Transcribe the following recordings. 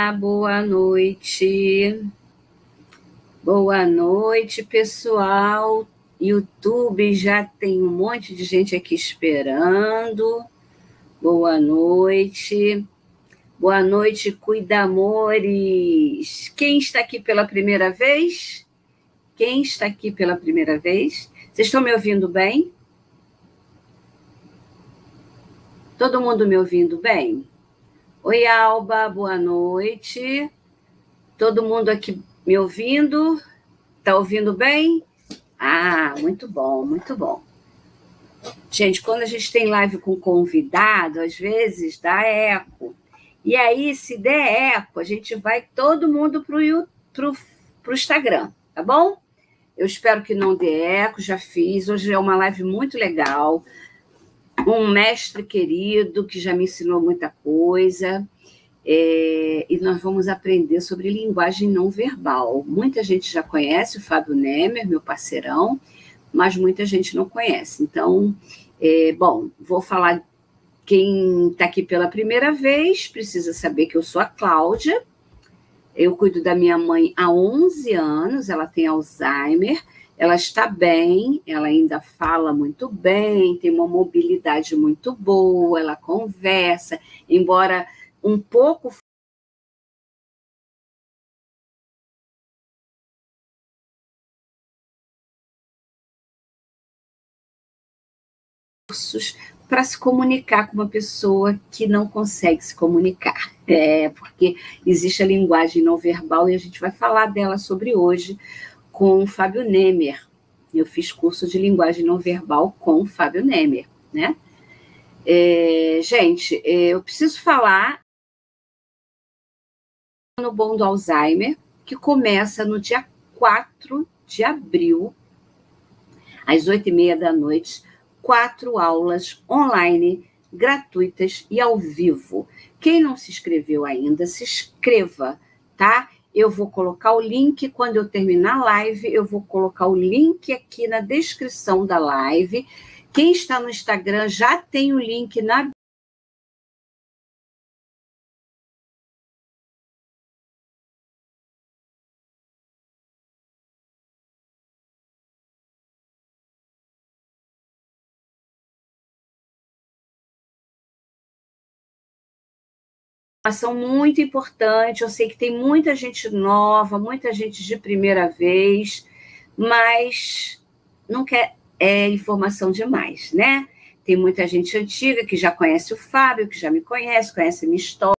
Olá, boa noite. Boa noite, pessoal. YouTube já tem um monte de gente aqui esperando. Boa noite. Boa noite, cuidamores. Quem está aqui pela primeira vez? Quem está aqui pela primeira vez? Vocês estão me ouvindo bem? Todo mundo me ouvindo bem? Oi, Alba, boa noite. Todo mundo aqui me ouvindo? Está ouvindo bem? Ah, muito bom, muito bom. Gente, quando a gente tem live com convidado, às vezes dá eco. E aí, se der eco, a gente vai todo mundo para o Instagram, tá bom? Eu espero que não dê eco, já fiz. Hoje é uma live muito legal. Um mestre querido que já me ensinou muita coisa. E nós vamos aprender sobre linguagem não verbal. Muita gente já conhece o Fábio Nemer, meu parceirão, mas muita gente não conhece. Então, bom, vou falar. Quem está aqui pela primeira vez precisa saber que eu sou a Cláudia. Eu cuido da minha mãe há 11 anos, ela tem Alzheimer, ela está bem, ela ainda fala muito bem, tem uma mobilidade muito boa, ela conversa, embora um pouco para se comunicar com uma pessoa que não consegue se comunicar. Porque existe a linguagem não verbal e a gente vai falar dela sobre hoje com o Fábio Nemer. Eu fiz curso de linguagem não verbal com o Fábio Nemer, né? Gente, eu preciso falar no Bom do Alzheimer, que começa no dia 4 de abril, às 8h30 da noite, 4 aulas online, gratuitas e ao vivo. Quem não se inscreveu ainda, se inscreva, tá? Eu vou colocar o link, quando eu terminar a live, eu vou colocar o link aqui na descrição da live. Quem está no Instagram já tem o link na informação muito importante. Eu sei que tem muita gente nova, muita gente de primeira vez, mas não quer informação demais, né? Tem muita gente antiga que já conhece o Fábio, que já me conhece, conhece a minha história.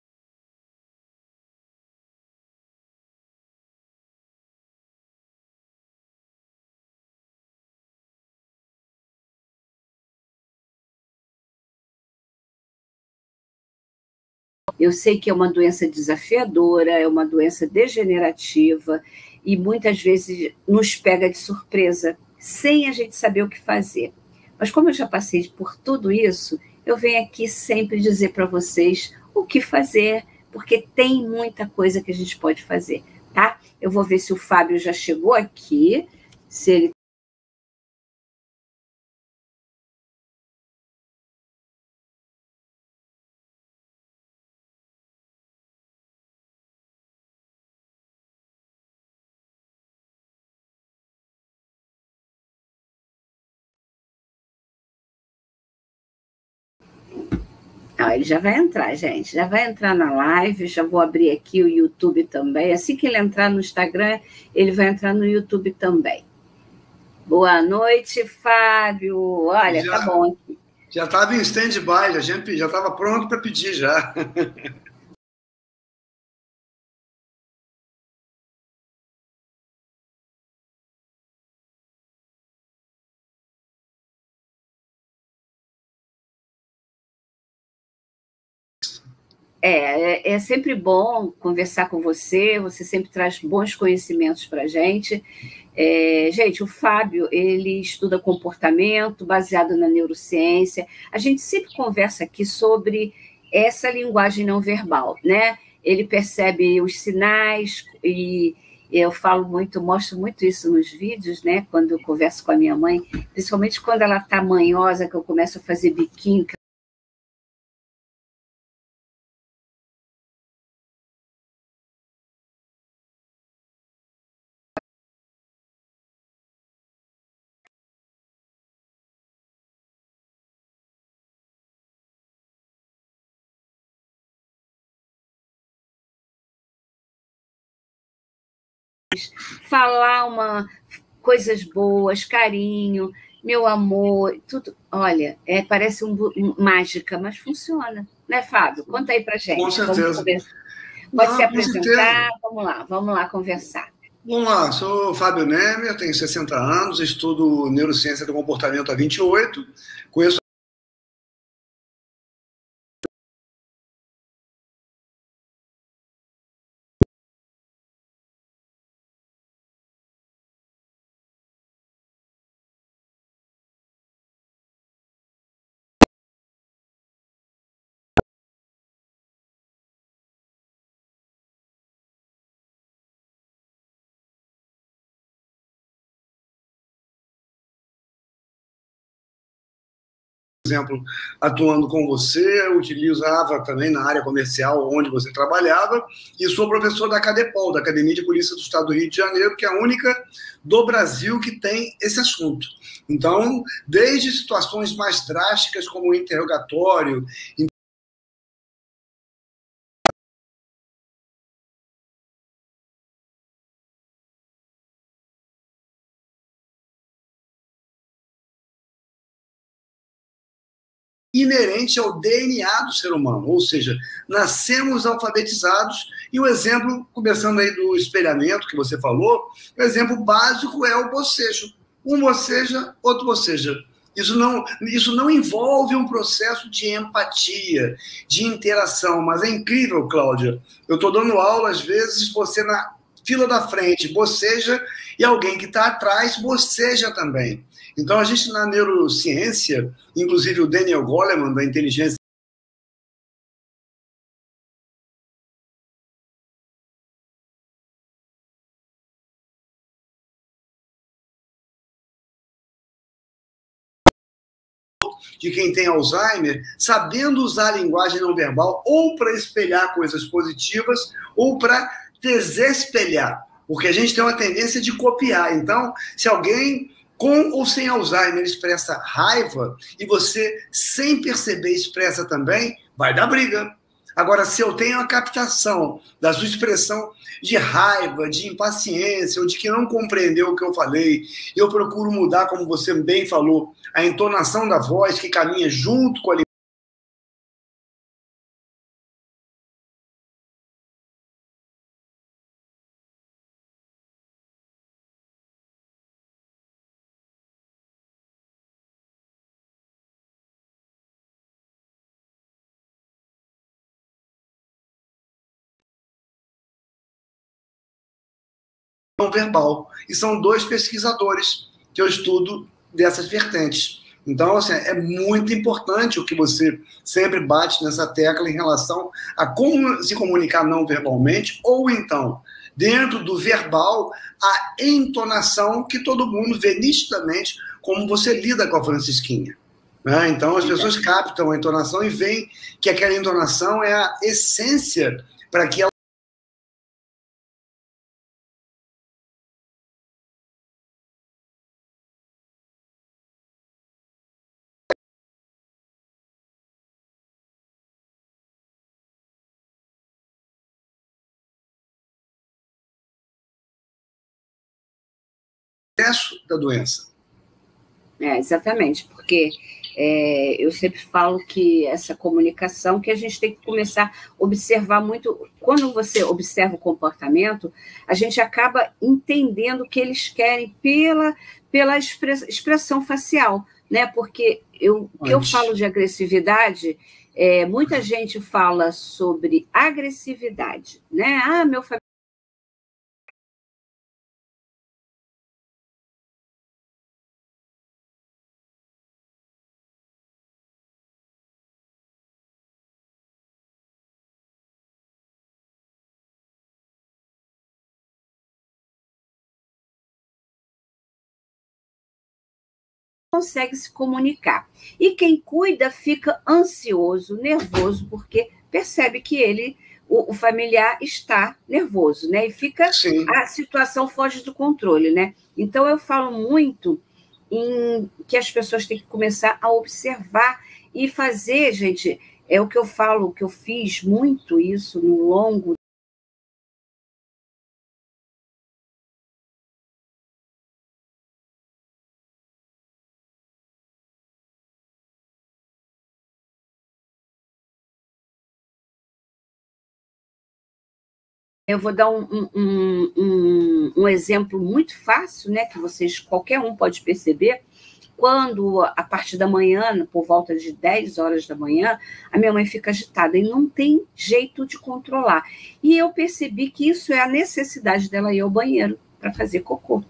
Eu sei que é uma doença desafiadora, é uma doença degenerativa e muitas vezes nos pega de surpresa, sem a gente saber o que fazer. Mas como eu já passei por tudo isso, eu venho aqui sempre dizer para vocês o que fazer, porque tem muita coisa que a gente pode fazer, tá? Eu vou ver se o Fábio já chegou aqui, se ele ele já vai entrar, gente. Já vai entrar na live. Já vou abrir aqui o YouTube também. Assim que ele entrar no Instagram, ele vai entrar no YouTube também. Boa noite, Fábio. Olha, tá bom aqui. Já estava em stand-by, a gente já estava pronto para pedir já. É sempre bom conversar com você. Você sempre traz bons conhecimentos para a gente. Gente, o Fábio, ele estuda comportamento baseado na neurociência. A gente sempre conversa aqui sobre essa linguagem não verbal, né? Ele percebe os sinais e eu falo muito, mostro muito isso nos vídeos, né? Quando eu converso com a minha mãe, principalmente quando ela está manhosa, que eu começo a fazer biquinho, falar coisas boas, carinho, meu amor, tudo. Olha, parece mágica, mas funciona, né, Fábio? Conta aí pra gente. Com certeza. Pode se apresentar, vamos lá conversar. Vamos lá, sou Fábio Nemer, tenho 60 anos, estudo neurociência do comportamento há 28, conheço exemplo, atuando com você, utilizava também na área comercial onde você trabalhava, e sou professor da CADEPOL, da Academia de Polícia do Estado do Rio de Janeiro, que é a única do Brasil que tem esse assunto. Então, desde situações mais drásticas, como o interrogatório, inerente ao DNA do ser humano, ou seja, nascemos alfabetizados, e o exemplo, começando aí do espelhamento que você falou, o exemplo básico é o bocejo. Um boceja, outro boceja. Isso não envolve um processo de empatia, de interação, mas é incrível, Cláudia. Eu estou dando aula, às vezes, você na fila da frente boceja e alguém que está atrás boceja também. Então, a gente, na neurociência, inclusive o Daniel Goleman, da inteligência de quem tem Alzheimer, sabendo usar a linguagem não verbal ou para espelhar coisas positivas ou para desespelhar, porque a gente tem uma tendência de copiar. Então, se alguém com ou sem Alzheimer expressa raiva e você, sem perceber, expressa também, vai dar briga. Agora, se eu tenho a captação da sua expressão de raiva, de impaciência, ou de que não compreendeu o que eu falei, eu procuro mudar, como você bem falou, a entonação da voz que caminha junto com a não verbal. E são dois pesquisadores que eu estudo dessas vertentes. Então, assim, é muito importante o que você sempre bate nessa tecla em relação a como se comunicar não verbalmente, ou então, dentro do verbal, a entonação que todo mundo vê nitidamente como você lida com a Francisquinha. Né? Então, as pessoas captam a entonação e veem que aquela entonação é a essência para que ela da doença. Exatamente, porque eu sempre falo que essa comunicação, que a gente tem que começar a observar muito. Quando você observa o comportamento, a gente acaba entendendo o que eles querem pela expressão facial, né? Porque o que eu falo de agressividade, muita gente fala sobre agressividade, né? Ah, meu familiar consegue se comunicar. E quem cuida fica ansioso, nervoso, porque percebe que o familiar está nervoso, né? E fica, a situação foge do controle, né? Então, eu falo muito que as pessoas têm que começar a observar e fazer, gente, é o que eu falo, que eu fiz muito isso no longo Eu vou dar um exemplo muito fácil, né, que qualquer um pode perceber. Quando, a partir da manhã, por volta de 10 horas da manhã, a minha mãe fica agitada e não tem jeito de controlar. E eu percebi que isso é a necessidade dela ir ao banheiro para fazer cocô.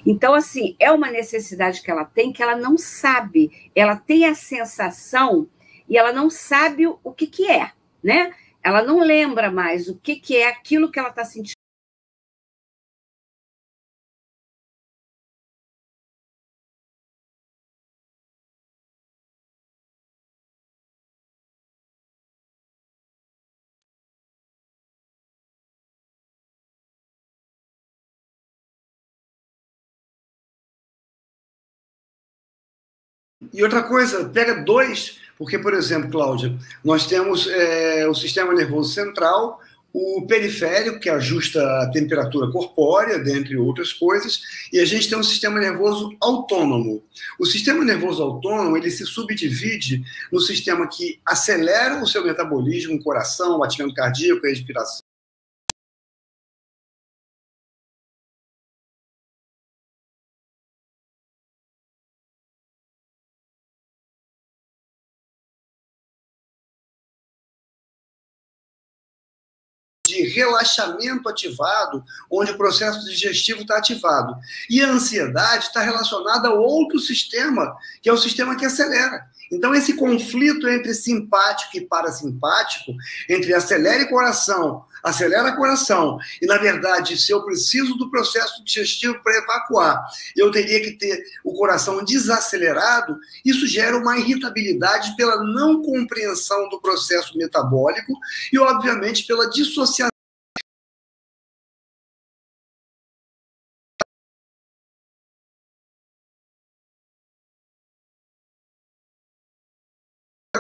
Então, assim, é uma necessidade que ela não sabe. Ela tem a sensação e ela não sabe o que é, né? Ela não lembra mais o que é aquilo que ela está sentindo. E outra coisa, pega dois, porque, por exemplo, Cláudia, nós temos o sistema nervoso central, o periférico, que ajusta a temperatura corpórea, dentre outras coisas, e a gente tem um sistema nervoso autônomo. O sistema nervoso autônomo, ele se subdivide no sistema que acelera o seu metabolismo, o coração, o batimento cardíaco, a respiração. De relaxamento ativado, onde o processo digestivo está ativado. E a ansiedade está relacionada a outro sistema, que é o sistema que acelera. Então, esse conflito entre simpático e parasimpático, entre acelera coração, e, na verdade, se eu preciso do processo digestivo para evacuar, eu teria que ter o coração desacelerado, isso gera uma irritabilidade pela não compreensão do processo metabólico e, obviamente, pela dissociação.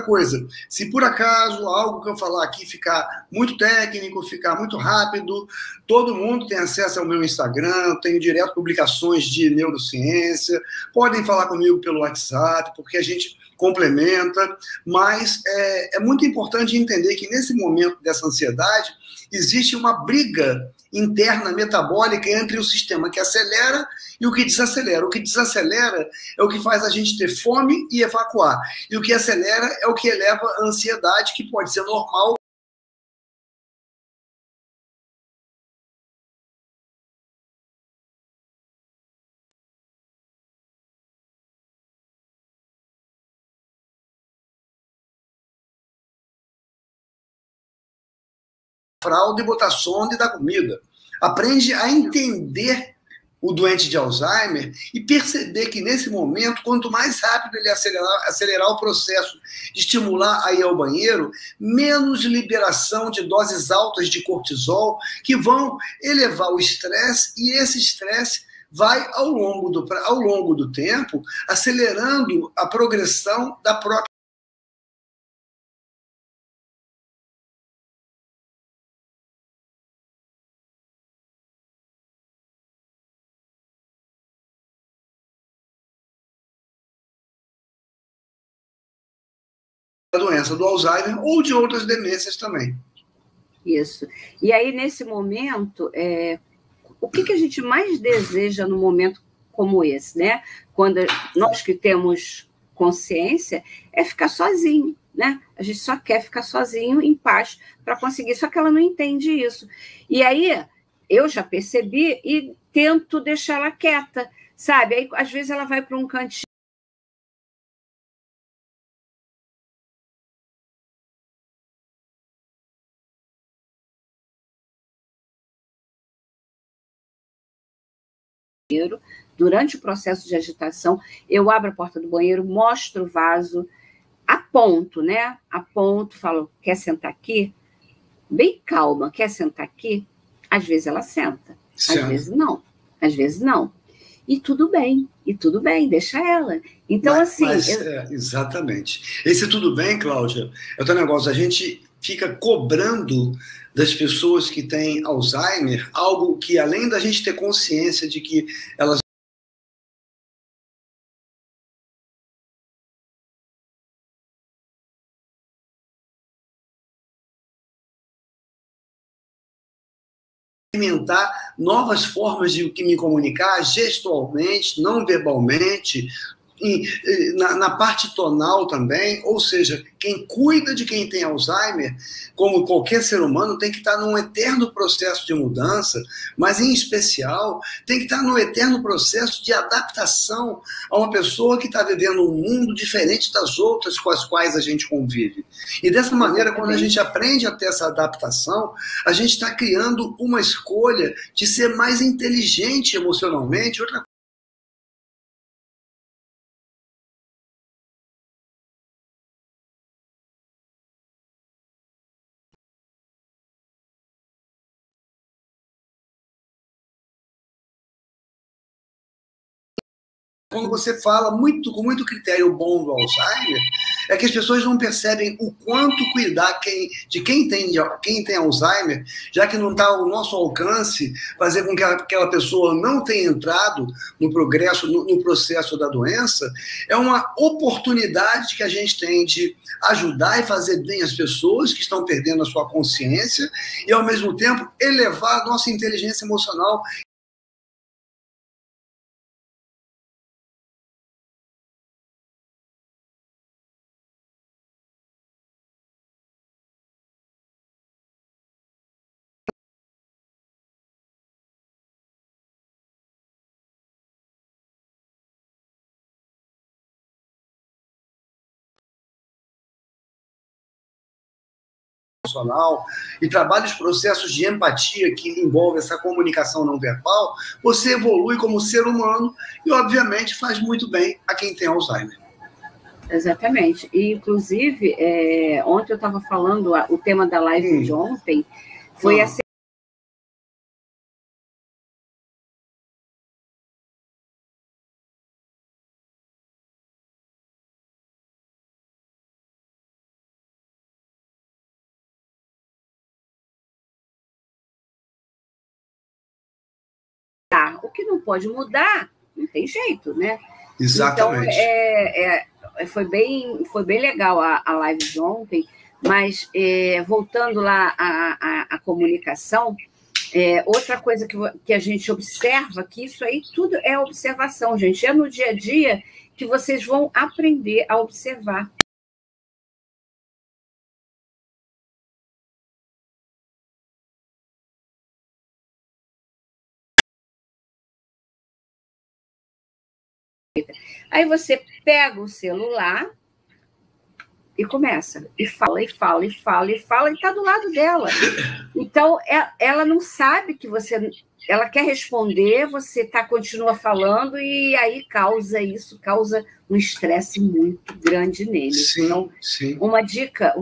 Coisa, se por acaso algo que eu falar aqui ficar muito técnico, ficar muito rápido, todo mundo tem acesso ao meu Instagram, tenho direto publicações de neurociência, podem falar comigo pelo WhatsApp, porque a gente complementa, mas é muito importante entender que nesse momento dessa ansiedade existe uma briga interna metabólica entre o sistema que acelera e o que desacelera. O que desacelera é o que faz a gente ter fome e evacuar. E o que acelera é o que eleva a ansiedade, que pode ser normal. Fralda e botar sonda e dar comida. Aprende a entender o doente de Alzheimer e perceber que, nesse momento, quanto mais rápido ele acelerar o processo de estimular a ir ao banheiro, menos liberação de doses altas de cortisol, que vão elevar o estresse, e esse estresse vai, ao longo do tempo, acelerando a progressão da própria doença do Alzheimer ou de outras demências também. Isso. E aí, nesse momento, o que a gente mais deseja num momento como esse, né? Quando nós que temos consciência, é ficar sozinho, né? A gente só quer ficar sozinho, em paz, para conseguir, só que ela não entende isso. E aí, eu já percebi e tento deixar ela quieta, sabe? Aí, às vezes, ela vai para um cantinho, durante o processo de agitação, eu abro a porta do banheiro, mostro o vaso, aponto, né? Aponto, falo, quer sentar aqui? Bem calma, quer sentar aqui? Às vezes ela senta, às vezes não, às vezes não. E tudo bem, deixa ela. Então, exatamente. Esse tudo bem, Cláudia, é o negócio, a gente fica cobrando das pessoas que têm Alzheimer algo que, além da gente ter consciência de que elas experimentar novas formas de me comunicar, gestualmente, não verbalmente, na parte tonal também, ou seja, quem cuida de quem tem Alzheimer, como qualquer ser humano, tem que estar num eterno processo de mudança, mas em especial tem que estar num eterno processo de adaptação a uma pessoa que está vivendo um mundo diferente das outras com as quais a gente convive. E dessa maneira, quando a gente aprende a ter essa adaptação, a gente está criando uma escolha de ser mais inteligente emocionalmente. Outra quando você fala com muito critério bom do Alzheimer, é que as pessoas não percebem o quanto cuidar de quem tem Alzheimer, já que não está ao nosso alcance fazer com que aquela pessoa não tenha entrado no progresso, no processo da doença, é uma oportunidade que a gente tem de ajudar e fazer bem as pessoas que estão perdendo a sua consciência e, ao mesmo tempo, elevar a nossa inteligência emocional. Emocional e trabalha os processos de empatia que envolvem essa comunicação não verbal, você evolui como ser humano e, obviamente, faz muito bem a quem tem Alzheimer. Exatamente. E, inclusive, ontem eu estava falando, o tema da live de ontem foi a o que não pode mudar, não tem jeito, né? Exatamente. Então, foi bem legal a live de ontem, mas voltando lá à comunicação, outra coisa que a gente observa, que isso aí tudo é observação, gente, é no dia a dia que vocês vão aprender a observar. Aí você pega o celular e começa, e fala, e fala, e fala, e fala, e está do lado dela. Então, ela não sabe que você... Ela quer responder, você continua falando, e aí causa um estresse muito grande nele. Sim, então, sim. Uma dica,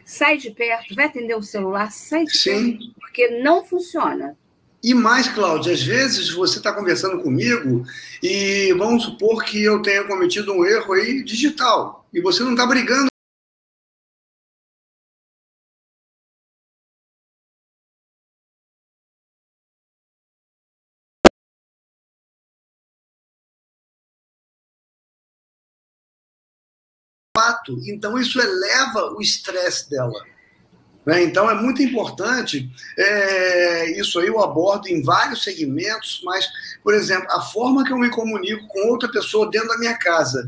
sai de perto, vai atender o celular, sai de perto, porque não funciona. E mais, Cláudia, às vezes você está conversando comigo e vamos supor que eu tenha cometido um erro aí digital e você não está brigando. Então, isso eleva o estresse dela. Então, é muito importante, isso aí eu abordo em vários segmentos, mas, por exemplo, a forma que eu me comunico com outra pessoa dentro da minha casa,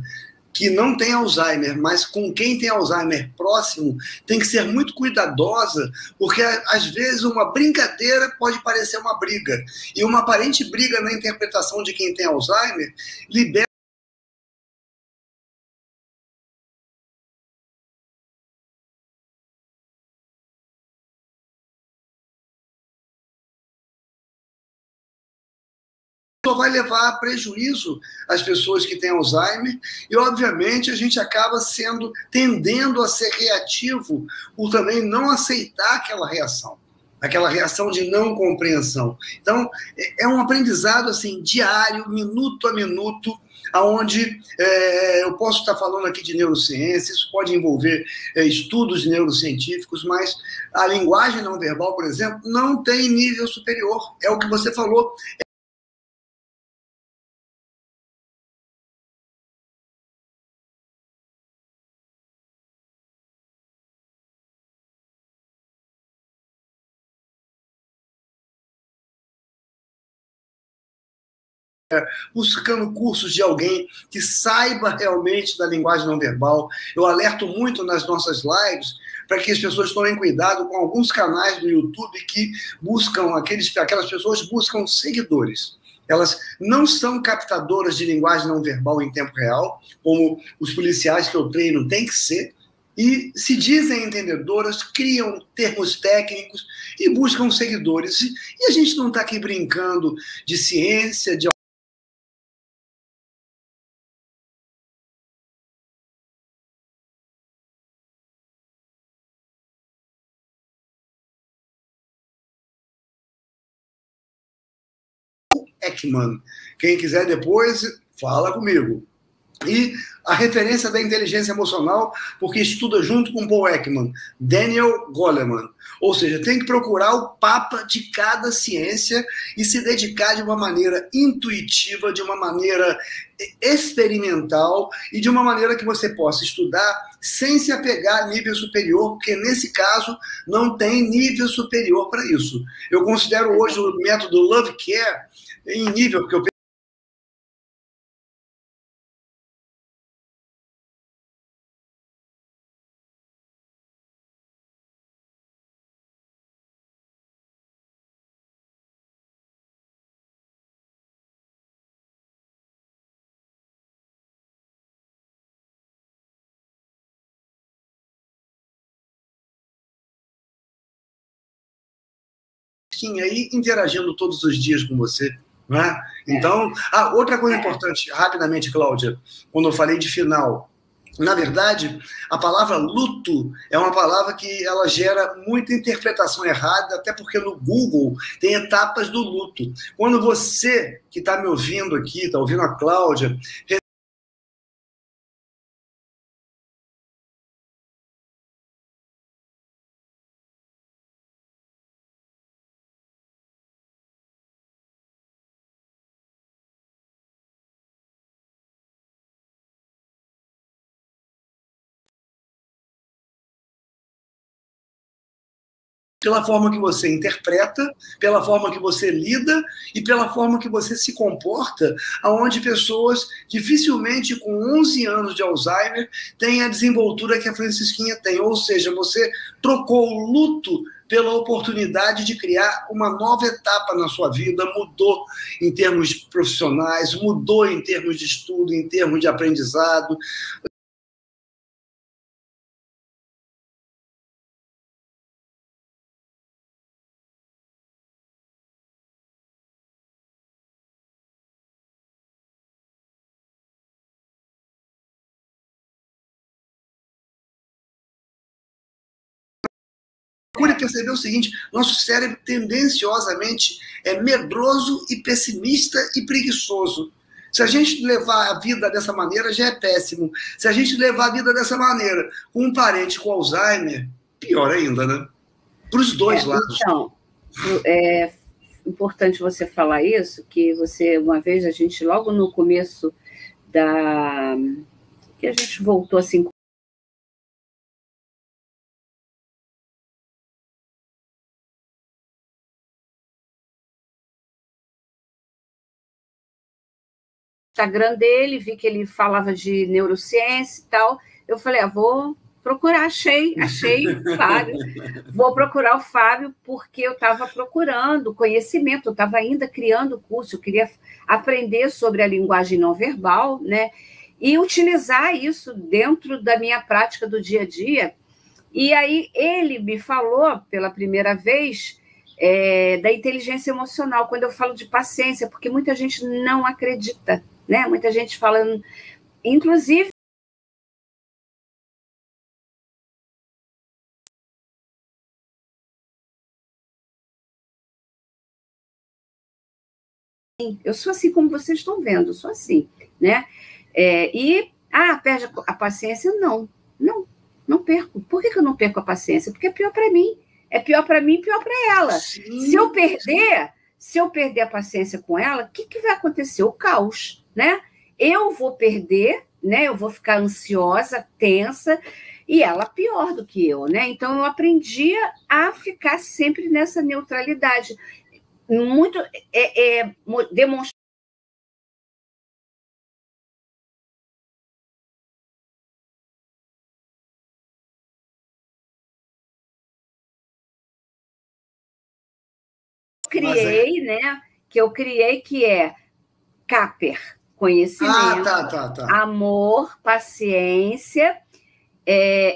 que não tem Alzheimer, mas com quem tem Alzheimer próximo, tem que ser muito cuidadosa, porque às vezes uma brincadeira pode parecer uma briga, e uma aparente briga na interpretação de quem tem Alzheimer libera só vai levar a prejuízo às pessoas que têm Alzheimer e, obviamente, a gente acaba tendendo a ser reativo por também não aceitar aquela reação de não compreensão. Então, é um aprendizado assim diário, minuto a minuto, onde eu posso estar falando aqui de neurociência, isso pode envolver estudos neurocientíficos, mas a linguagem não verbal, por exemplo, não tem nível superior. É o que você falou. buscando cursos de alguém que saiba realmente da linguagem não verbal. Eu alerto muito nas nossas lives para que as pessoas tomem cuidado com alguns canais do YouTube que buscam, aquelas pessoas buscam seguidores. Elas não são captadoras de linguagem não verbal em tempo real, como os policiais que eu treino têm que ser, e se dizem entendedoras, criam termos técnicos e buscam seguidores. E a gente não está aqui brincando de ciência, de Ekman. Quem quiser depois, fala comigo. E a referência da inteligência emocional, porque estuda junto com Paul Ekman, Daniel Goleman. Ou seja, tem que procurar o papa de cada ciência e se dedicar de uma maneira intuitiva, de uma maneira experimental e de uma maneira que você possa estudar sem se apegar a nível superior, porque nesse caso não tem nível superior para isso. Eu considero hoje o método Love Care em nível, porque eu aí interagindo todos os dias com você. Né? Então, outra coisa importante, rapidamente, Cláudia, quando eu falei de final, na verdade, a palavra luto é uma palavra que ela gera muita interpretação errada, até porque no Google tem etapas do luto. Quando você que está me ouvindo aqui, está ouvindo a Cláudia, pela forma que você interpreta, pela forma que você lida e pela forma que você se comporta, aonde pessoas dificilmente com 11 anos de Alzheimer têm a desenvoltura que a Francisquinha tem. Ou seja, você trocou o luto pela oportunidade de criar uma nova etapa na sua vida, mudou em termos profissionais, mudou em termos de estudo, em termos de aprendizado. Procure perceber o seguinte: nosso cérebro tendenciosamente é medroso e pessimista e preguiçoso. Se a gente levar a vida dessa maneira, já é péssimo. Se a gente levar a vida dessa maneira com um parente com Alzheimer, pior ainda, né? Para os dois lados. Então, é importante você falar isso, que você, uma vez, a gente, logo no começo que a gente voltou assim, Instagram dele, vi que ele falava de neurociência e tal. Eu falei, vou procurar, achei, Fábio. Vou procurar o Fábio porque eu estava procurando conhecimento, eu estava ainda criando curso, eu queria aprender sobre a linguagem não verbal, né? E utilizar isso dentro da minha prática do dia a dia. E aí ele me falou pela primeira vez da inteligência emocional, quando eu falo de paciência, porque muita gente não acredita, né? Muita gente falando, inclusive, eu sou assim como vocês estão vendo, eu sou assim, né? Perde a paciência? Não perco. Por que eu não perco a paciência? Porque é pior para mim. É pior para mim e pior para ela. Sim. Se eu perder a paciência com ela, o que vai acontecer? O caos, né? Eu vou perder, né? Eu vou ficar ansiosa, tensa, e ela pior do que eu, né? Então, eu aprendi a ficar sempre nessa neutralidade. Muito demonstrar criei, né? Que eu criei, que é CAPER, conhecimento, amor, paciência,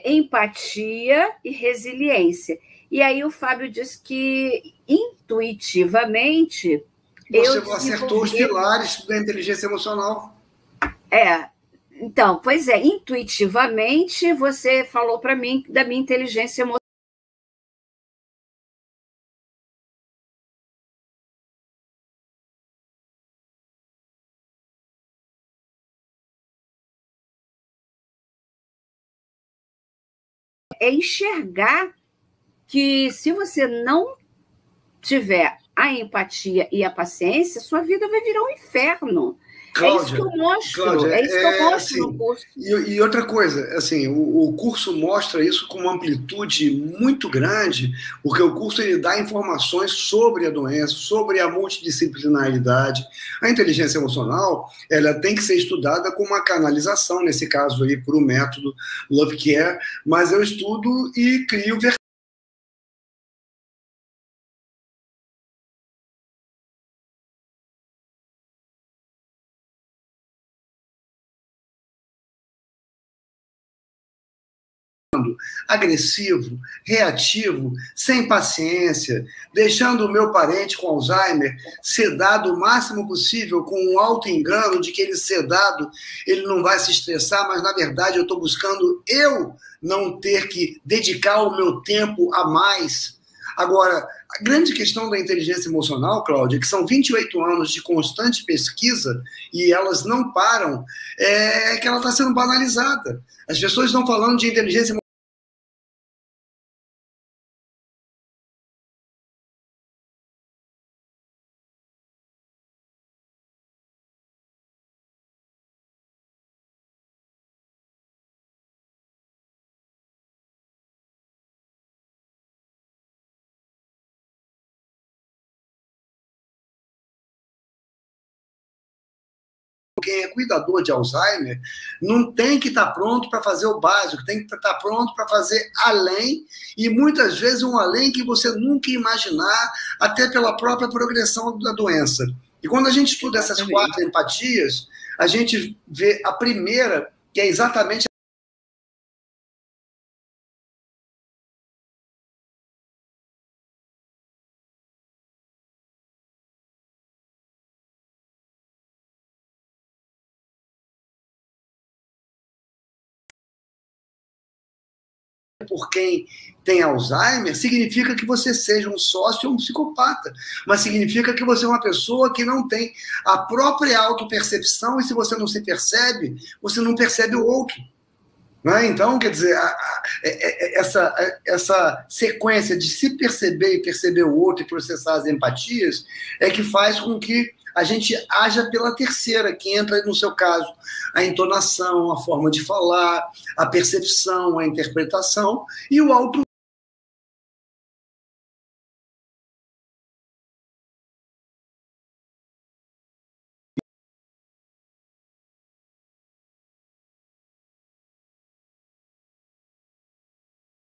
empatia e resiliência. E aí o Fábio disse que, intuitivamente... Você acertou os pilares da inteligência emocional. Então, pois é, intuitivamente você falou para mim da minha inteligência emocional. É enxergar que se você não tiver a empatia e a paciência, sua vida vai virar um inferno. Cláudia, é isso que eu mostro, Cláudia, é isso que eu mostro no curso. E outra coisa, assim, o curso mostra isso com uma amplitude muito grande, porque o curso ele dá informações sobre a doença, sobre a multidisciplinaridade. A inteligência emocional, ela tem que ser estudada com uma canalização, nesse caso aí, por um método Love Care, mas eu estudo e crio agressivo, reativo, sem paciência, deixando o meu parente com Alzheimer sedado o máximo possível, com um auto-engano de que ele sedado, ele não vai se estressar, mas na verdade eu estou buscando eu não ter que dedicar o meu tempo a mais. Agora, a grande questão da inteligência emocional, Cláudia, que são 28 anos de constante pesquisa e elas não param, é que ela está sendo banalizada. As pessoas estão falando de inteligência emocional quem é cuidador de Alzheimer não tem que estar pronto para fazer o básico, tem que estar pronto para fazer além, e muitas vezes um além que você nunca imaginar, até pela própria progressão da doença. E quando a gente estuda essas 4 empatias, a gente vê a primeira, que é exatamente por quem tem Alzheimer, significa que você seja um sócio ou um psicopata, mas significa que você é uma pessoa que não tem a própria autopercepção, e se você não se percebe, você não percebe o outro. Né? Então, quer dizer, essa sequência de se perceber e perceber o outro e processar as empatias é que faz com que a gente haja pela terceira, que entra, no seu caso, a entonação, a forma de falar, a percepção, a interpretação e o auto.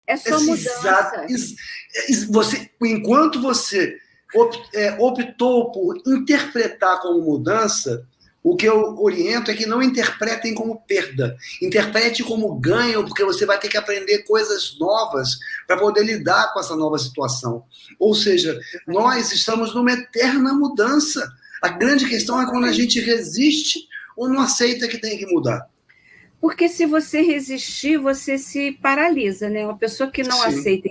É só mudança. Enquanto você optou por interpretar como mudança, o que eu oriento é que não interpretem como perda, interprete como ganho, porque você vai ter que aprender coisas novas para poder lidar com essa nova situação. Ou seja, nós estamos numa eterna mudança. A grande questão é quando a gente resiste ou não aceita que tem que mudar. Porque se você resistir, você se paralisa, né? Uma pessoa que não aceita.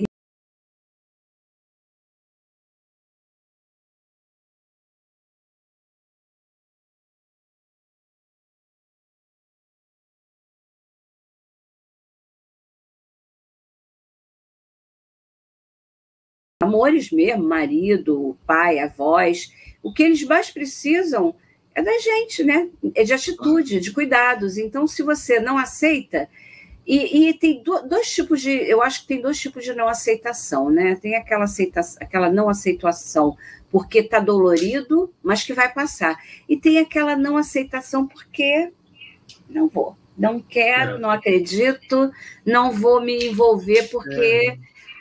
Amores mesmo, marido, pai, avós, o que eles mais precisam é da gente, né? É de atitude, de cuidados. Então, se você não aceita, e tem dois tipos de, eu acho que tem 2 tipos de não aceitação, né? Tem aquela não aceitação porque está dolorido, mas que vai passar. E tem aquela não aceitação porque não vou, não quero, não acredito, não vou me envolver porque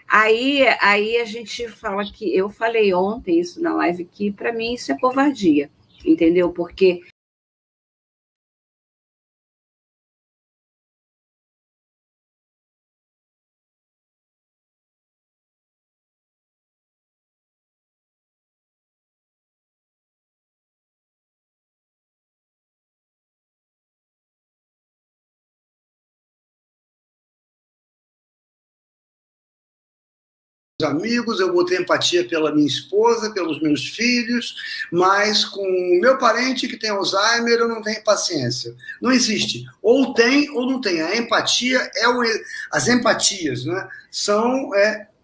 Aí a gente fala que eu falei ontem isso na live que para mim isso é covardia, entendeu? Porque amigos, eu vou ter empatia pela minha esposa, pelos meus filhos, mas com o meu parente que tem Alzheimer, eu não tenho paciência. Não existe. Ou tem ou não tem. A empatia as empatias, né, são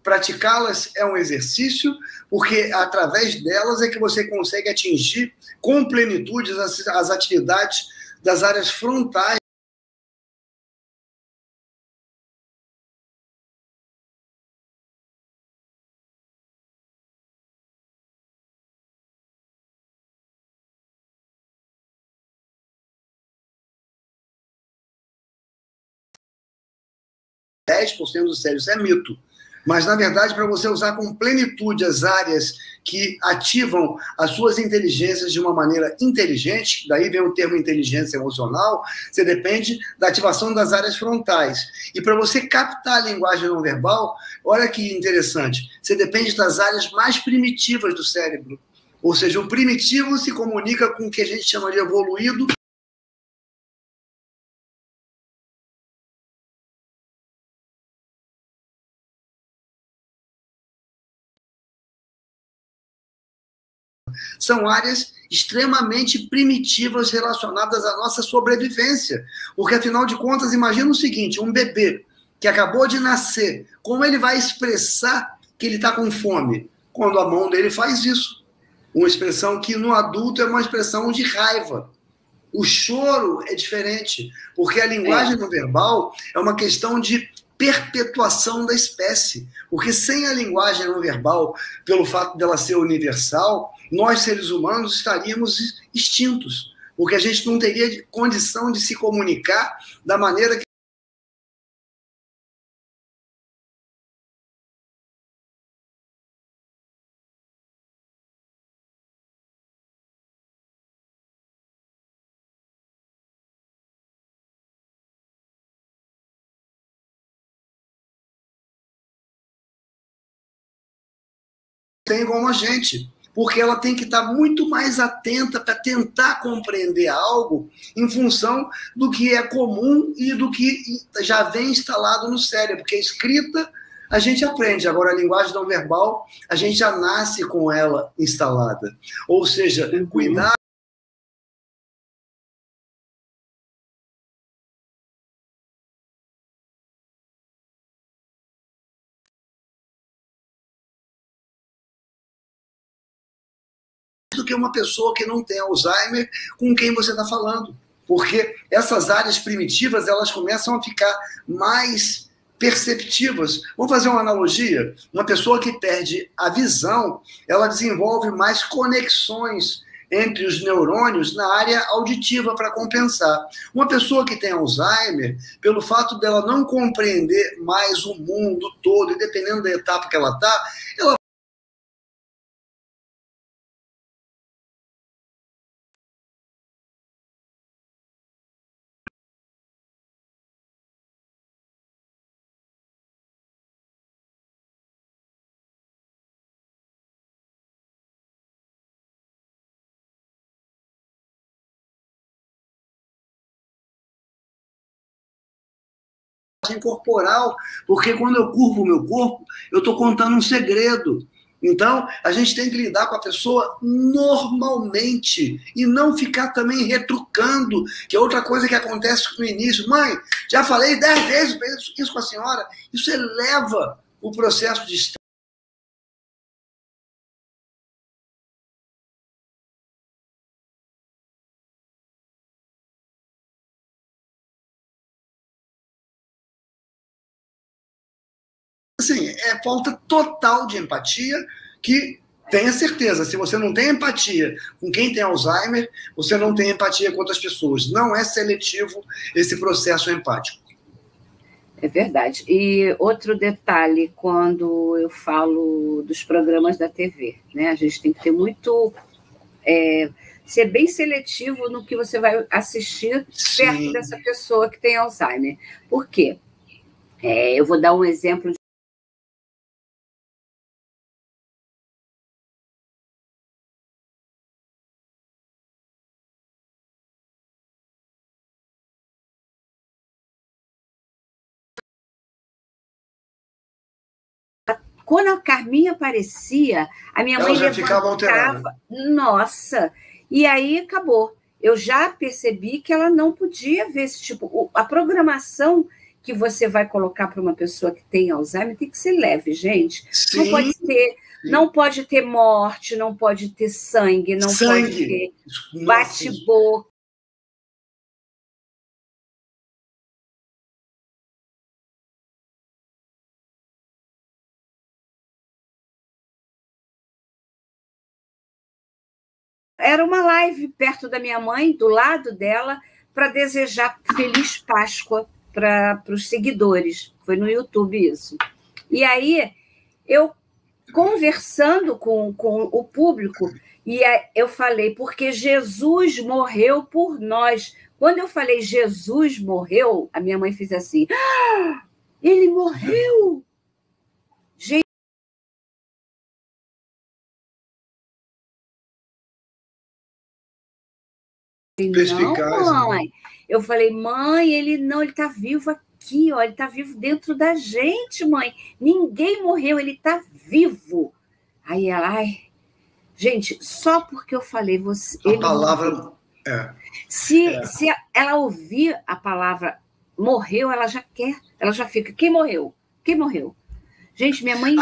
praticá-las é um exercício, porque através delas é que você consegue atingir com plenitude as atividades das áreas frontais. 10% do cérebro, isso é mito. Mas, na verdade, para você usar com plenitude as áreas que ativam as suas inteligências de uma maneira inteligente, daí vem o termo inteligência emocional, você depende da ativação das áreas frontais. E para você captar a linguagem não verbal, olha que interessante, você depende das áreas mais primitivas do cérebro. Ou seja, o primitivo se comunica com o que a gente chama de evoluído. São áreas extremamente primitivas relacionadas à nossa sobrevivência. Porque, afinal de contas, imagina o seguinte, um bebê que acabou de nascer, como ele vai expressar que ele está com fome? Quando a mão dele faz isso. Uma expressão que no adulto é uma expressão de raiva. O choro é diferente, porque a linguagem não verbal é uma questão de perpetuação da espécie. Porque sem a linguagem não verbal, pelo fato dela ser universal, nós, seres humanos, estaríamos extintos. Porque a gente não teria condição de se comunicar da maneira que tem como a gente, porque ela tem que estar muito mais atenta para tentar compreender algo em função do que é comum e do que já vem instalado no cérebro, porque a escrita a gente aprende, agora a linguagem não verbal a gente já nasce com ela instalada, ou seja, cuidar do que uma pessoa que não tem Alzheimer com quem você está falando. Porque essas áreas primitivas, elas começam a ficar mais perceptivas. Vamos fazer uma analogia? Uma pessoa que perde a visão, ela desenvolve mais conexões entre os neurônios na área auditiva para compensar. Uma pessoa que tem Alzheimer, pelo fato dela não compreender mais o mundo todo, e dependendo da etapa que ela está, ela corporal, porque quando eu curvo o meu corpo, eu estou contando um segredo. Então, a gente tem que lidar com a pessoa normalmente e não ficar também retrucando, que é outra coisa que acontece no início. Mãe, já falei 10 vezes isso com a senhora. Isso eleva o processo de estresse. Assim, é falta total de empatia que tenha certeza, se você não tem empatia com quem tem Alzheimer, você não tem empatia com outras pessoas. Não é seletivo esse processo empático. É verdade. E outro detalhe, quando eu falo dos programas da TV, né? A gente tem que ter muito... ser bem seletivo no que você vai assistir perto dessa pessoa que tem Alzheimer. Por quê? Eu vou dar um exemplo. Quando a Carminha aparecia, a minha mãe já ficava alterada. Nossa! E aí acabou. Eu já percebi que ela não podia ver esse tipo... A programação que você vai colocar para uma pessoa que tem Alzheimer tem que ser leve, gente. Sim, não pode ter morte, não pode ter sangue, não pode ter bate-boca. Era uma live perto da minha mãe, do lado dela, para desejar Feliz Páscoa para os seguidores. Foi no YouTube isso. E aí, eu conversando com o público, e eu falei, porque Jesus morreu por nós. Quando eu falei Jesus morreu, a minha mãe fez assim, ele morreu! Gente, não, mãe. Eu falei, mãe, ele está vivo aqui, ó, ele está vivo dentro da gente, mãe. Ninguém morreu, ele está vivo. Aí ela, gente, só porque eu falei você. A palavra. Se ela ouvir a palavra morreu, ela já fica. Quem morreu? Quem morreu? Gente, minha mãe,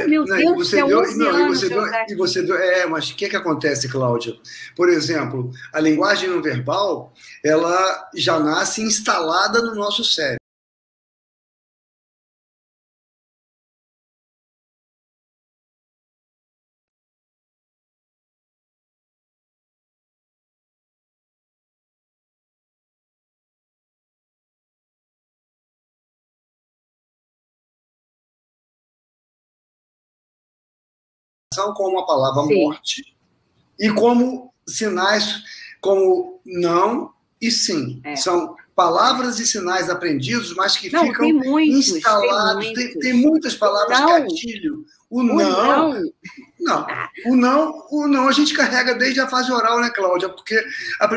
meu Deus do céu, 11 anos. Mas o que acontece, Cláudia? Por exemplo, a linguagem não verbal, ela já nasce instalada no nosso cérebro. Como a palavra morte e como sinais como não e sim. São palavras e sinais aprendidos, mas que ficam instalados. Tem muitas palavras gatilho. O não, a gente carrega desde a fase oral, né, Cláudia? Porque a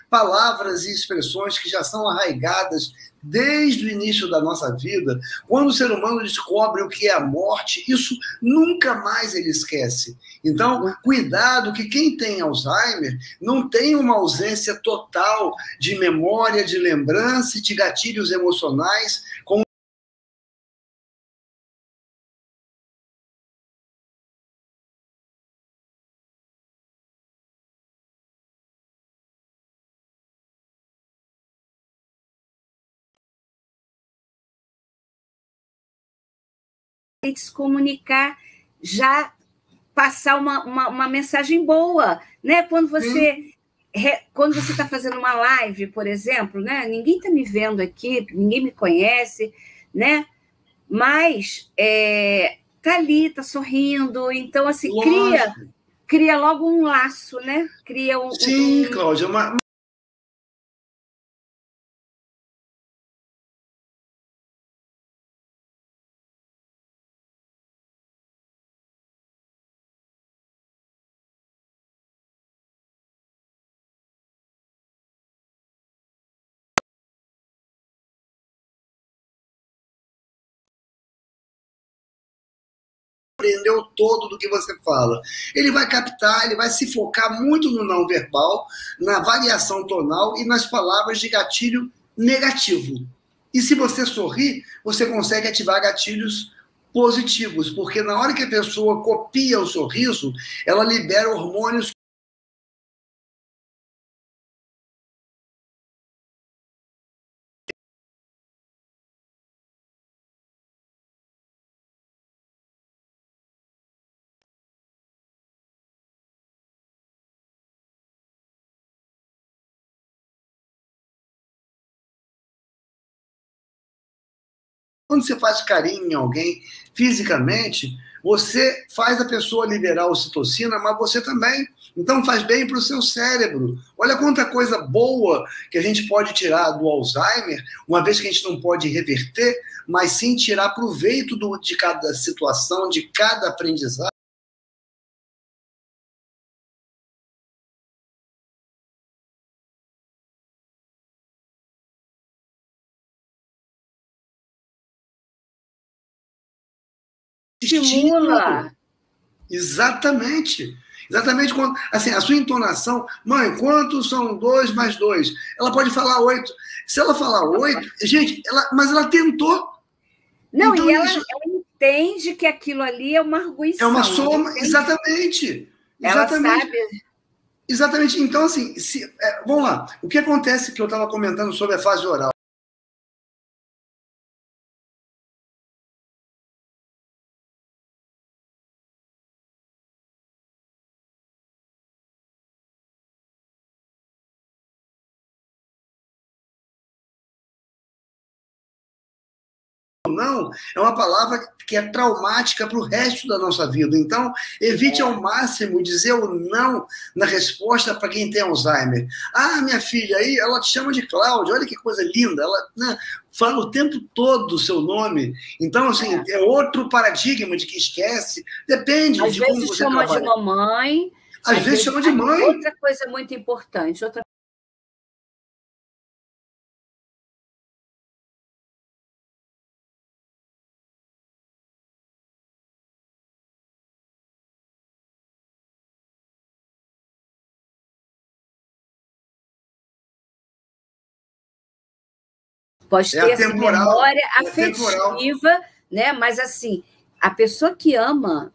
palavras e expressões que já são arraigadas desde o início da nossa vida. Quando o ser humano descobre o que é a morte, isso nunca mais ele esquece. Então, cuidado que quem tem Alzheimer não tem uma ausência total de memória, de lembrança e de gatilhos emocionais, como se comunicar, já passar uma mensagem boa, né? Quando você está fazendo uma live, por exemplo, né? Ninguém está me vendo aqui, ninguém me conhece, né? Mas tá ali, tá sorrindo, então assim cria logo um laço, né? Cria Sim, Cláudia, aprendeu todo do que você fala. Ele vai captar, ele vai se focar muito no não verbal, na variação tonal e nas palavras de gatilho negativo. E se você sorrir, você consegue ativar gatilhos positivos, porque na hora que a pessoa copia o sorriso, ela libera hormônios quando você faz carinho em alguém fisicamente, você faz a pessoa liberar ocitocina, mas você também. Então faz bem para o seu cérebro. Olha quanta coisa boa que a gente pode tirar do Alzheimer, uma vez que a gente não pode reverter, mas sim tirar proveito de cada situação, de cada aprendizado. Estimula. Exatamente. Exatamente quando, assim, a sua entonação, mãe, quantos são 2 mais 2? Ela pode falar 8. Se ela falar 8, gente, mas ela tentou. Não, então, e ela entende que aquilo ali é uma arguição. É uma soma, exatamente. Ela sabe. Exatamente. Então, assim, vamos lá. O que acontece que eu estava comentando sobre a fase oral? Não, é uma palavra que é traumática para o resto da nossa vida. Então, evite ao máximo dizer o não na resposta para quem tem Alzheimer. Ah, minha filha, aí ela te chama de Cláudia, olha que coisa linda, ela fala o tempo todo o seu nome. Então, assim, é outro paradigma de que esquece, depende às de como vezes você chama trabalha. De mamãe. Às vezes chama de mãe. Outra coisa muito importante, pode ter essa memória afetiva, né? Mas assim, a pessoa que ama,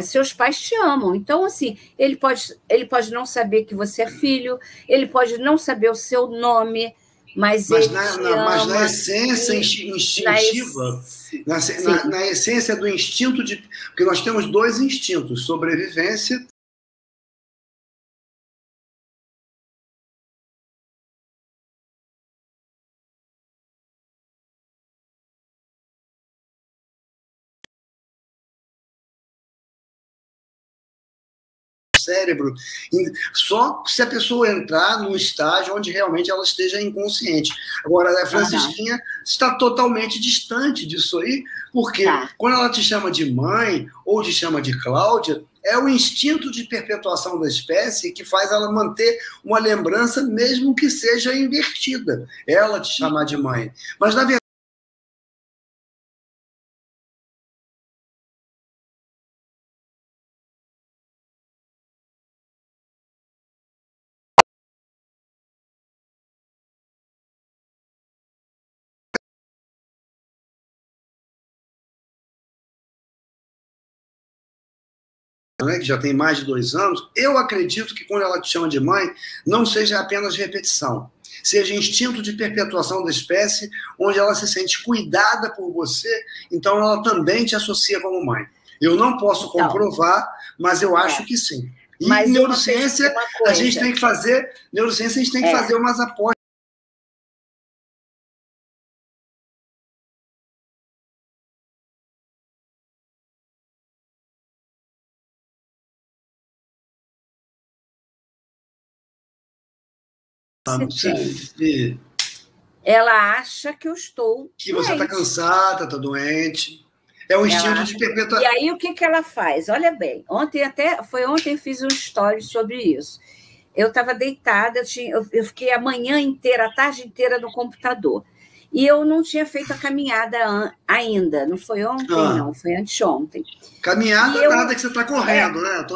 seus pais te amam. Então, assim, ele pode não saber que você é filho, ele pode não saber o seu nome, mas ele te ama. Mas na essência instintiva, na essência do instinto de... Porque nós temos 2 instintos, sobrevivência cérebro, só se a pessoa entrar num estágio onde realmente ela esteja inconsciente. Agora, a Francisquinha está totalmente distante disso aí, porque quando ela te chama de mãe ou te chama de Cláudia, é o instinto de perpetuação da espécie que faz ela manter uma lembrança, mesmo que seja invertida, ela te chamar de mãe. Mas, na verdade, que já tem mais de 2 anos, eu acredito que quando ela te chama de mãe, não seja apenas repetição, seja instinto de perpetuação da espécie, onde ela se sente cuidada por você, então ela também te associa como mãe. Eu não posso comprovar, mas eu acho que sim. E mas neurociência, a gente tem que fazer, fazer umas apostas. Ela acha que eu estou que doente. Você está cansada, está doente. É o instinto de perpetuação. E aí, o que ela faz? Olha bem, ontem eu fiz um story sobre isso. Eu estava deitada, eu fiquei a manhã inteira, a tarde inteira no computador. E eu não tinha feito a caminhada ainda. Não foi ontem, não, foi anteontem. Caminhada nada que você está correndo, né?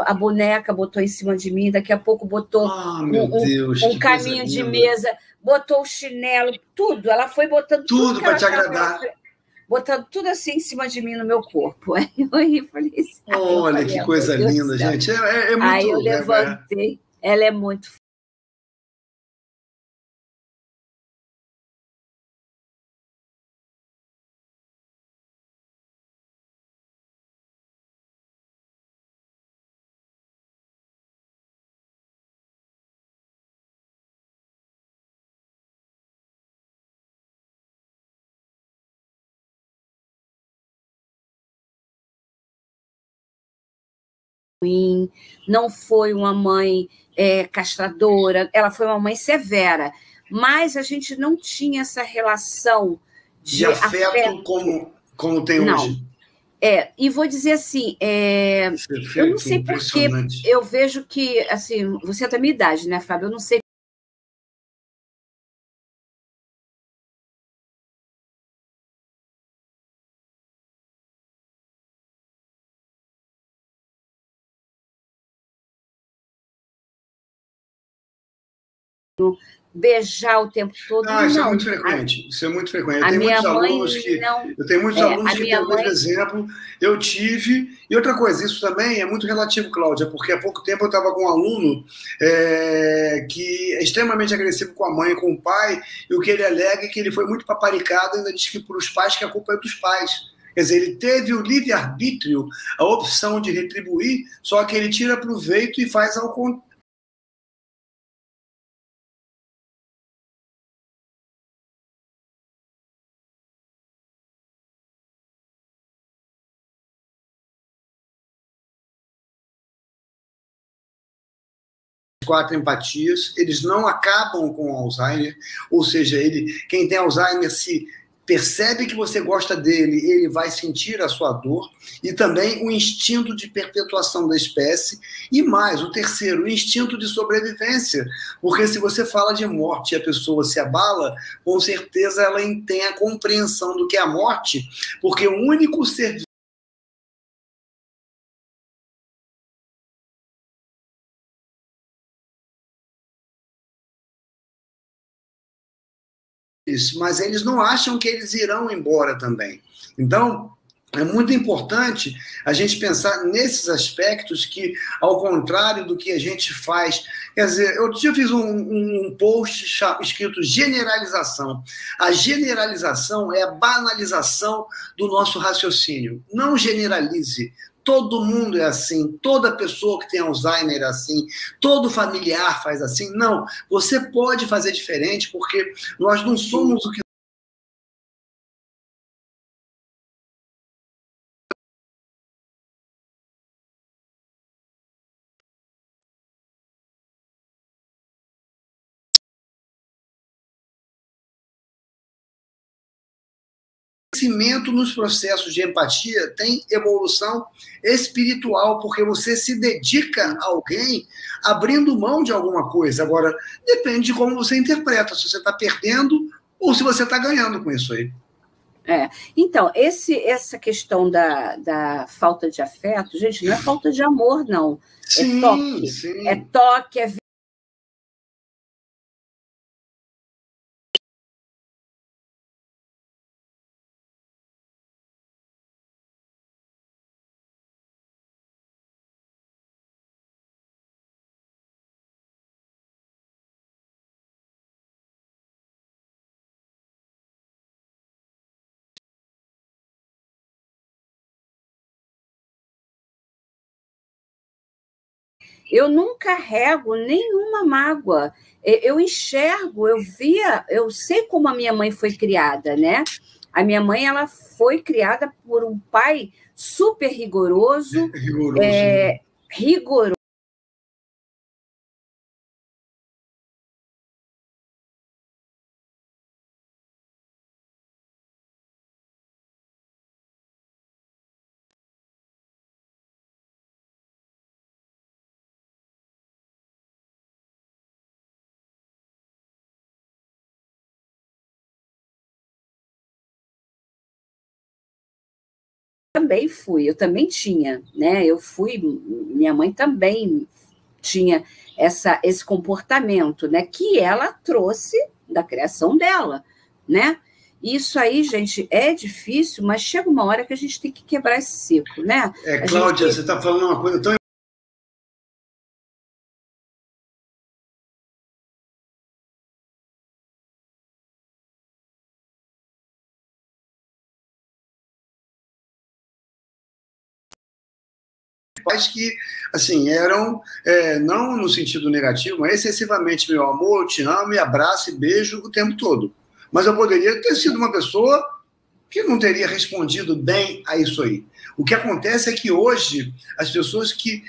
A boneca botou em cima de mim, daqui a pouco botou um caminho de mesa, botou o chinelo, tudo. Ela foi botando tudo para te agradar. Botando tudo assim em cima de mim no meu corpo. Aí eu falei assim, olha que coisa linda, gente. É muito Aí eu levantei. ela é muito ruim, não foi uma mãe castradora, ela foi uma mãe severa, mas a gente não tinha essa relação de afeto como tem não. hoje. E vou dizer assim, eu não sei porque eu vejo que, assim, você é da minha idade, né, Fábio? Eu não sei. Beijar o tempo todo. Isso é muito frequente. Isso é muito frequente. Eu tenho muitos alunos que têm o mesmo exemplo. Eu tive. E outra coisa, isso também é muito relativo, Cláudia, porque há pouco tempo eu estava com um aluno que é extremamente agressivo com a mãe e com o pai, e o que ele alega é que ele foi muito paparicado e ainda diz que para os pais que a culpa é dos pais. Quer dizer, ele teve o livre-arbítrio, a opção de retribuir, só que ele tira proveito e faz ao contrário. Quatro empatias, eles não acabam com o Alzheimer, ou seja, quem tem Alzheimer se percebe que você gosta dele, ele vai sentir a sua dor, e também o instinto de perpetuação da espécie, e mais, o terceiro, o instinto de sobrevivência, porque se você fala de morte e a pessoa se abala, com certeza ela tem a compreensão do que é a morte, porque o único ser mas eles não acham que eles irão embora também. Então, é muito importante a gente pensar nesses aspectos que, ao contrário do que a gente faz... Quer dizer, eu fiz um post escrito generalização. A generalização é a banalização do nosso raciocínio. Não generalize. Todo mundo é assim, toda pessoa que tem Alzheimer é assim, todo familiar faz assim. Não, você pode fazer diferente, porque nós não somos o que crescimento nos processos de empatia tem evolução espiritual, porque você se dedica a alguém abrindo mão de alguma coisa. Agora, depende de como você interpreta, se você está perdendo ou se você está ganhando com isso aí. Então, essa questão da falta de afeto, gente, não é falta de amor, não. Sim, é toque. Sim. É toque, é eu não carrego nenhuma mágoa. Eu enxergo, eu sei como a minha mãe foi criada, né? A minha mãe, ela foi criada por um pai super rigoroso. Rigoroso. Também fui, eu também tinha, né? Minha mãe também tinha esse comportamento, né? Que ela trouxe da criação dela, né? Isso aí, gente, é difícil, mas chega uma hora que a gente tem que quebrar esse ciclo, né? Cláudia, você está falando uma coisa tão pais que, assim, eram, não no sentido negativo, mas excessivamente, meu amor, eu te amo, e abraço e beijo o tempo todo. Mas eu poderia ter sido uma pessoa que não teria respondido bem a isso aí. O que acontece é que hoje as pessoas que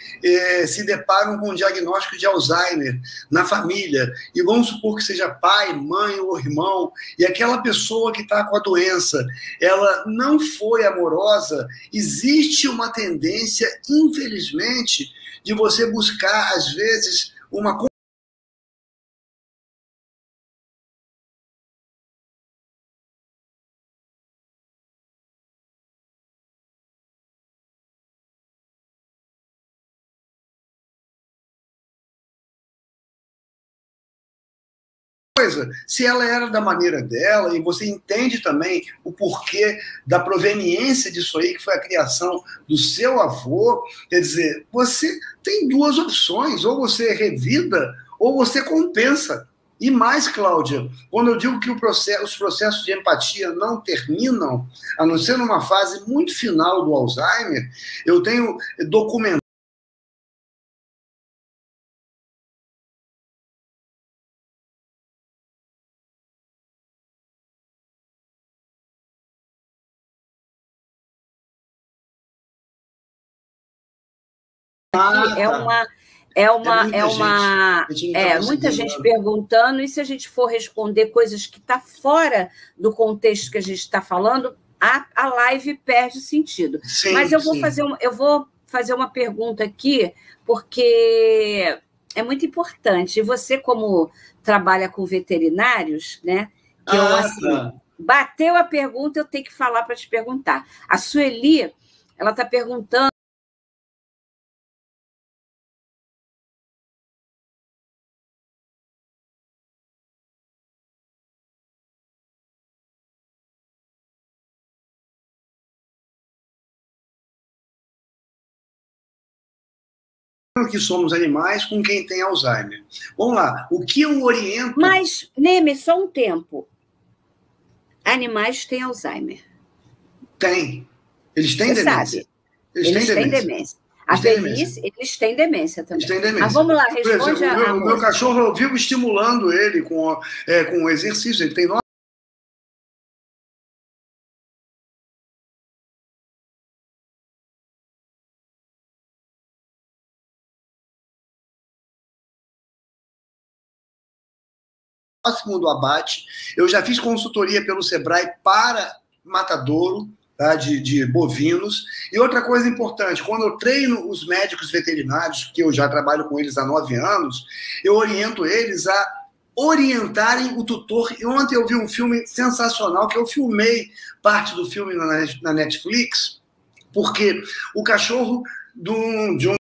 se deparam com o diagnóstico de Alzheimer na família, e vamos supor que seja pai, mãe ou irmão, e aquela pessoa que está com a doença, ela não foi amorosa, existe uma tendência, infelizmente, de você buscar, às vezes, uma coisa, se ela era da maneira dela, e você entende também o porquê da proveniência disso aí, que foi a criação do seu avô, quer dizer, você tem duas opções, ou você revida, ou você compensa. E mais, Cláudia, quando eu digo que os processos de empatia não terminam, a não ser numa fase muito final do Alzheimer, eu tenho documentado É uma, é uma, é uma, a gente não está muita conseguindo. gente perguntando, e se a gente for responder coisas que estão fora do contexto que a gente está falando, a live perde sentido. Sim, mas eu vou sim. fazer uma pergunta aqui, porque é muito importante. E você, como trabalha com veterinários, né? Que eu, assim, Tá. bateu a pergunta, eu tenho que falar para te perguntar. A Sueli, ela está perguntando. Que somos animais com quem tem Alzheimer. Vamos lá, o que eu oriento... Mas, Neme, só um tempo. Animais têm Alzheimer. Tem. Eles têm Você demência. sabe. Eles têm demência. A velhice, eles têm demência também. Eles têm demência. Mas vamos lá, Por exemplo, responde a o meu cachorro, eu vivo estimulando ele com exercício. Ele tem 9. Próximo do abate. Eu já fiz consultoria pelo Sebrae para matadouro, tá, de bovinos. E outra coisa importante, quando eu treino os médicos veterinários, que eu já trabalho com eles há 9 anos, eu oriento eles a orientarem o tutor. E ontem eu vi um filme sensacional, que eu filmei parte do filme na Netflix, porque o cachorro de um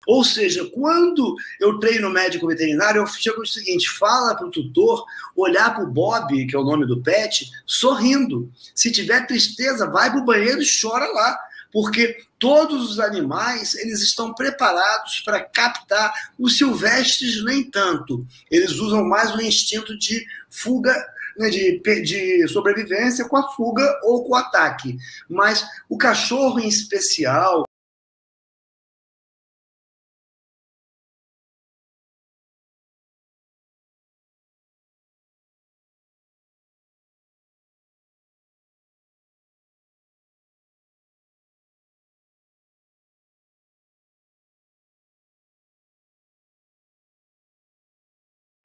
Ou seja, quando eu treino médico veterinário, eu chego o seguinte: fala para o tutor olhar para o Bob, que é o nome do pet, sorrindo. Se tiver tristeza, vai para o banheiro e chora lá. Porque todos os animais, eles estão preparados para captar. Os silvestres, nem tanto. Eles usam mais o instinto de fuga, né, de sobrevivência com a fuga ou com o ataque. Mas o cachorro em especial,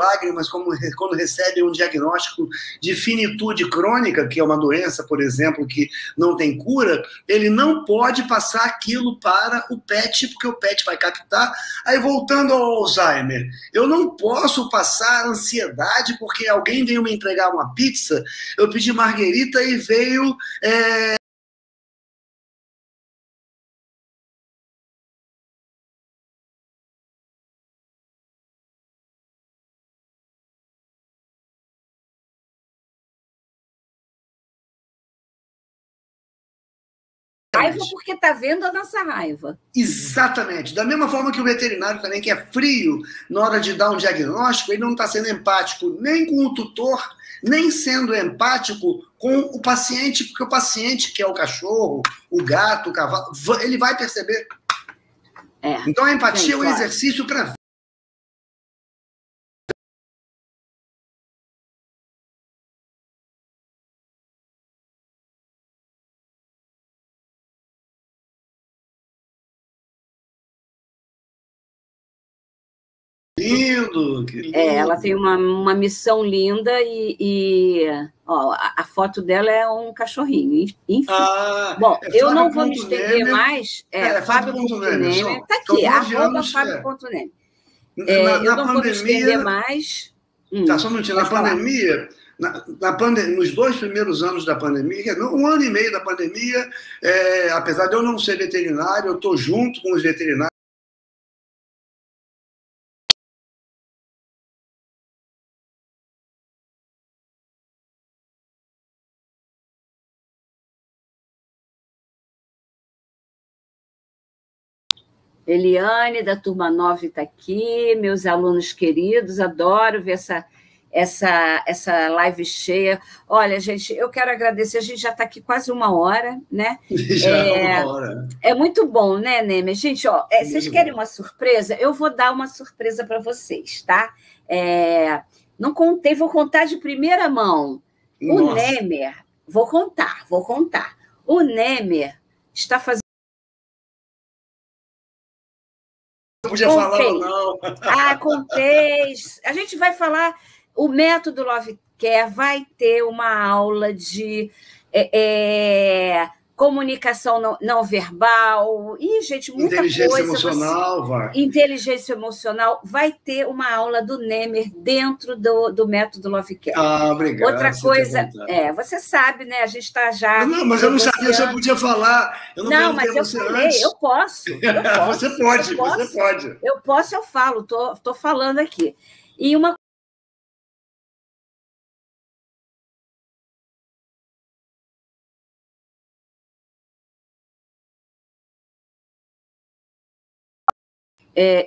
lágrimas, como quando recebe um diagnóstico de finitude crônica, que é uma doença, por exemplo, que não tem cura, ele não pode passar aquilo para o pet, porque o pet vai captar. Aí, voltando ao Alzheimer, eu não posso passar ansiedade porque alguém veio me entregar uma pizza, eu pedi marguerita e veio... raiva porque está vendo a nossa raiva. Exatamente. Da mesma forma que o veterinário também, que é frio na hora de dar um diagnóstico, ele não está sendo empático nem com o tutor, nem sendo empático com o paciente, porque o paciente, que é o cachorro, o gato, o cavalo, ele vai perceber. Então a empatia é um exercício para lindo, que lindo. Ela tem uma missão linda ó, a foto dela é um cachorrinho, enfim. Bom, eu não vou me estender mais. Fábio.Nemer. Está aqui, @Fábio.Nemer. Eu não vou me estender mais. Tá, só um minutinho. Na pandemia, nos 2 primeiros anos da pandemia, 1 ano e meio da pandemia, apesar de eu não ser veterinário, eu estou junto com os veterinários. Eliane, da turma 9, está aqui, meus alunos queridos, adoro ver essa live cheia. Olha, gente, eu quero agradecer, a gente já está aqui quase 1 hora, né? Já é 1 hora. É muito bom, né, Nemer? Gente, ó, vocês querem uma surpresa? Eu vou dar uma surpresa para vocês, tá? Não contei, vou contar de primeira mão. Nossa. O Nemer, vou contar. O Nemer está fazendo. Não podia falar ou não. Contei. A gente vai falar. O método Love Care vai ter uma aula de comunicação não verbal. E, gente, muita inteligência emocional, vai. Inteligência emocional. Vai ter uma aula do Nemer dentro do método Love Care. Obrigado. Outra coisa, você sabe, né? A gente está já. Não, mas eu não sabia se eu podia falar. Eu não, mas eu falei, antes. Eu posso. Você pode. Eu posso, eu falo, estou falando aqui. E uma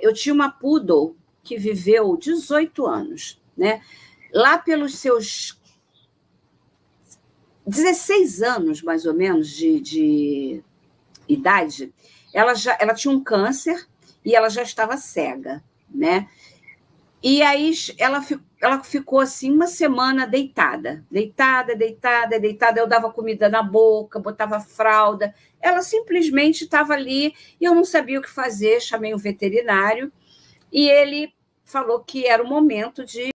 eu tinha uma poodle que viveu 18 anos, né? Lá pelos seus 16 anos, mais ou menos, de idade, ela tinha um câncer e ela já estava cega, né? E aí ela ficou assim 1 semana deitada. Eu dava comida na boca, botava fralda. Ela simplesmente estava ali e eu não sabia o que fazer. Chamei um veterinário e ele falou que era o momento de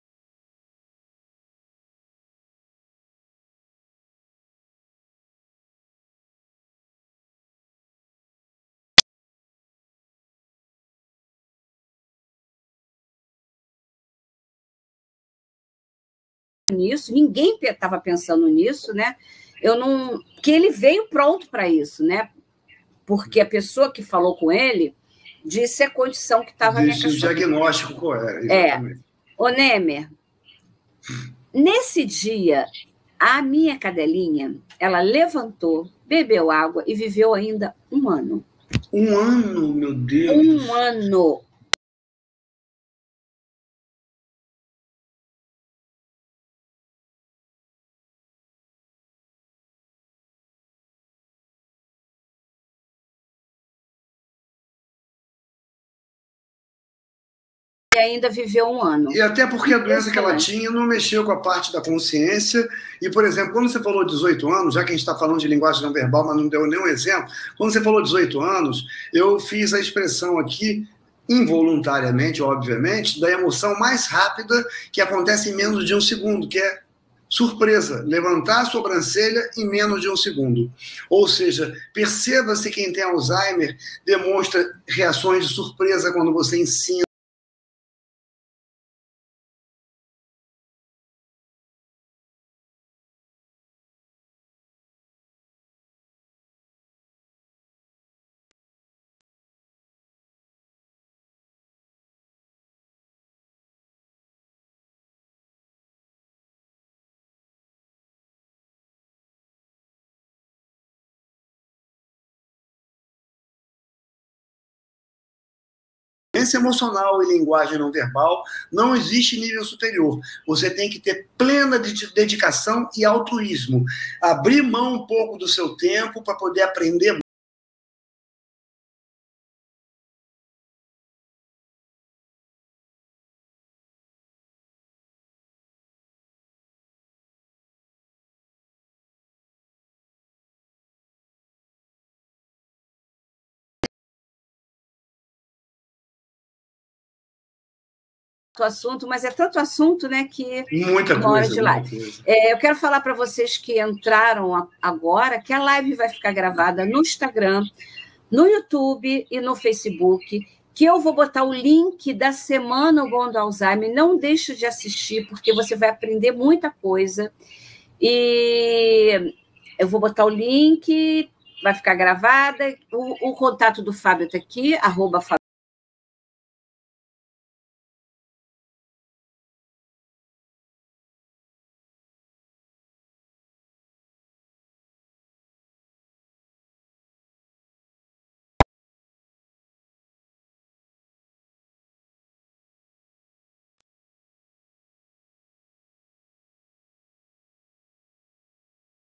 nisso, ninguém estava pensando nisso, né? Que ele veio pronto para isso, né? Porque a pessoa que falou com ele disse a condição que estava minha cachorrinha. Disse o diagnóstico correto, exatamente. Ô, Nemer, nesse dia, a minha cadelinha, ela levantou, bebeu água e viveu ainda 1 ano. 1 ano, meu Deus! 1 ano! E ainda viveu 1 ano. E até porque a doença que ela tinha não mexeu com a parte da consciência. E, por exemplo, quando você falou 18 anos, já que a gente está falando de linguagem não verbal, mas não deu nenhum exemplo, quando você falou 18 anos, eu fiz a expressão aqui, involuntariamente, obviamente, da emoção mais rápida que acontece em menos de 1 segundo, que é surpresa, levantar a sobrancelha em menos de 1 segundo. Ou seja, perceba-se quem tem Alzheimer demonstra reações de surpresa quando você ensina. inteligência emocional e linguagem não verbal, não existe nível superior. Você tem que ter plena dedicação e altruísmo. Abrir mão um pouco do seu tempo para poder aprender. Assunto, mas é tanto assunto, né, que muita uma hora coisa, de live. Eu quero falar para vocês que entraram agora que a live vai ficar gravada no Instagram, no YouTube e no Facebook, que eu vou botar o link da Semana O Bom do Alzheimer. Não deixe de assistir, porque você vai aprender muita coisa. E eu vou botar o link, vai ficar gravada. O contato do Fábio está aqui, @Fábio.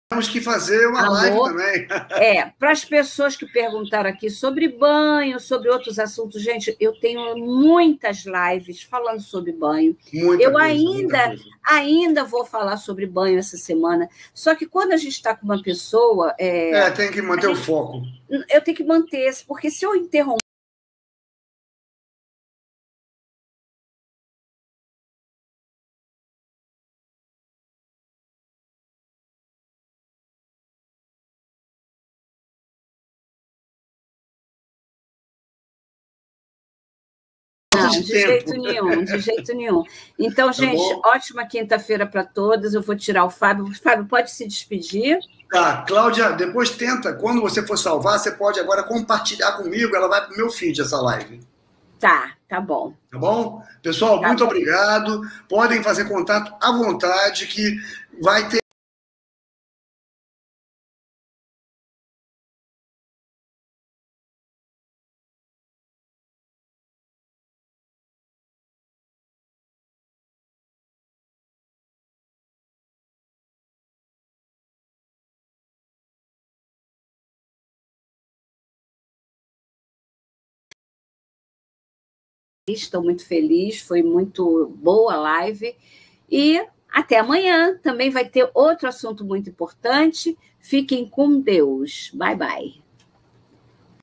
Temos que fazer uma live também. Para as pessoas que perguntaram aqui sobre banho, sobre outros assuntos, gente, eu tenho muitas lives falando sobre banho. Ainda vou falar sobre banho essa semana. Só que quando a gente está com uma pessoa... tem que manter o foco. Eu tenho que manter, porque se eu interromper... Não, de jeito nenhum, de jeito nenhum. Então, gente, ótima quinta-feira para todos. Eu vou tirar o Fábio. Fábio, pode se despedir? Tá, Cláudia, depois tenta, quando você for salvar, você pode agora compartilhar comigo, ela vai para o meu feed, essa live. Tá bom. Tá bom? Pessoal, muito obrigado. Podem fazer contato à vontade, que vai ter... Estou muito feliz, foi muito boa a live. E até amanhã. Também vai ter outro assunto muito importante. Fiquem com Deus. Bye, bye.